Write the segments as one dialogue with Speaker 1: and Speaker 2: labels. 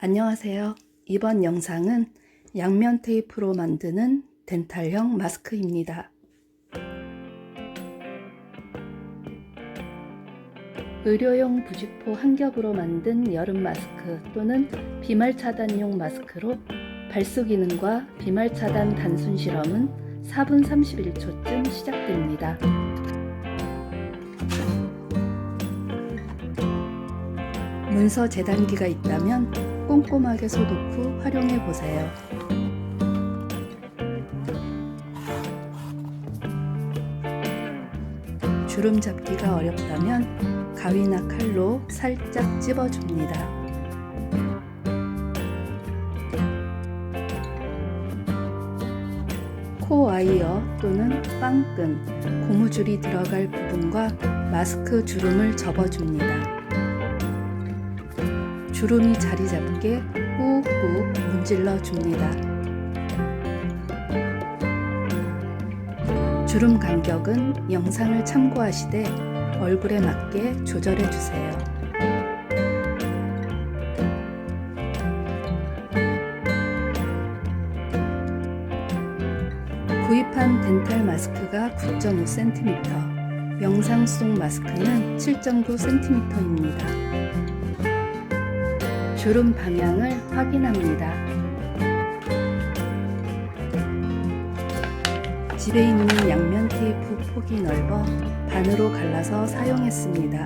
Speaker 1: 안녕하세요. 이번 영상은 양면 테이프로 만드는 덴탈형 마스크입니다. 의료용 부직포 한 겹으로 만든 여름 마스크 또는 비말 차단용 마스크로 발수 기능과 비말 차단 단순 실험은 4분 31초쯤 시작됩니다. 문서 재단기가 있다면 꼼꼼하게 소독 후 활용해 보세요. 주름 잡기가 어렵다면 가위나 칼로 살짝 찝어줍니다. 코 와이어 또는 빵끈, 고무줄이 들어갈 부분과 마스크 주름을 접어줍니다. 주름이 자리 잡게 꾹꾹 문질러 줍니다. 주름 간격은 영상을 참고하시되 얼굴에 맞게 조절해 주세요. 구입한 덴탈 마스크가 9.5cm, 명상 속 마스크는 7.9cm입니다. 주름 방향을 확인합니다. 집에 있는 양면 테이프 폭이 넓어 반으로 갈라서 사용했습니다.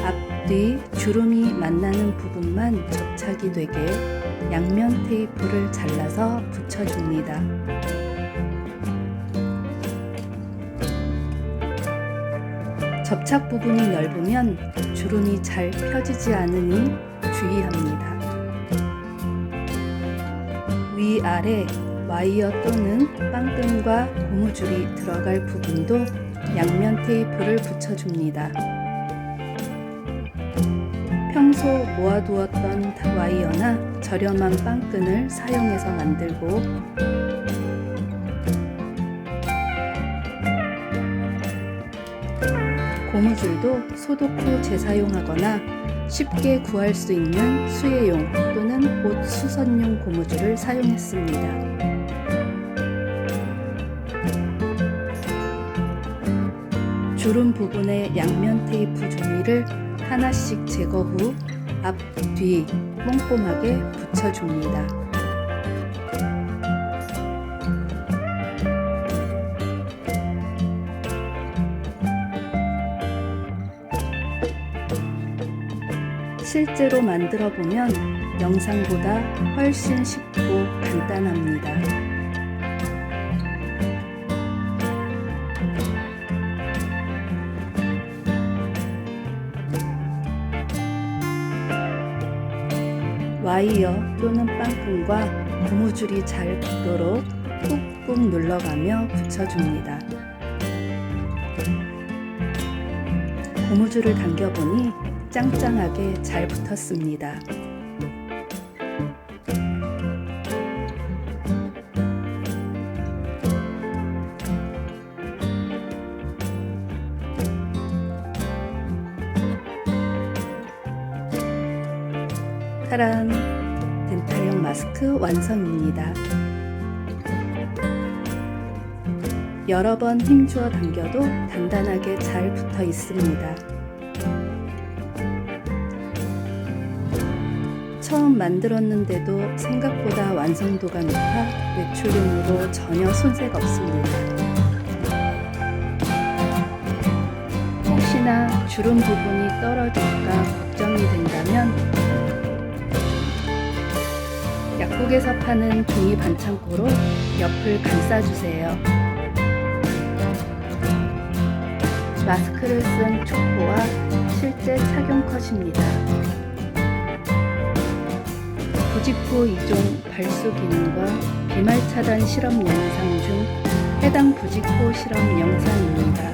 Speaker 1: 앞, 뒤 주름이 만나는 부분만 접착이 되게 양면 테이프를 잘라서 붙여줍니다. 접착 부분이 넓으면 주름이 잘 펴지지 않으니 주의합니다. 위아래 와이어 또는 빵끈과 고무줄이 들어갈 부분도 양면 테이프를 붙여줍니다. 평소 모아두었던 와이어나 저렴한 빵끈을 사용해서 만들고 고무줄도 소독 후 재사용하거나 쉽게 구할 수 있는 수혜용 또는 옷 수선용 고무줄을 사용했습니다. 주름 부분의 양면 테이프 종이를 하나씩 제거 후 앞, 뒤 꼼꼼하게 붙여줍니다. 실제로 만들어 보면 영상보다 훨씬 쉽고 간단합니다. 와이어 또는 빵끈과 고무줄이 잘 붙도록 꾹꾹 눌러가며 붙여줍니다. 고무줄을 당겨보니 짱짱하게 잘 붙었습니다. 짜란! 덴탈형 마스크 완성입니다. 여러 번 힘주어 당겨도 단단하게 잘 붙어 있습니다. 처음 만들었는데도 생각보다 완성도가 높아 외출용으로 전혀 손색 없습니다. 혹시나 주름 부분이 떨어질까 걱정이 된다면 약국에서 파는 종이 반창고로 옆을 감싸주세요. 마스크를 쓴 촉보와 실제 착용 컷입니다. 부직포 2종 발수 기능과 비말 차단 실험 영상 중 해당 부직포 실험 영상입니다.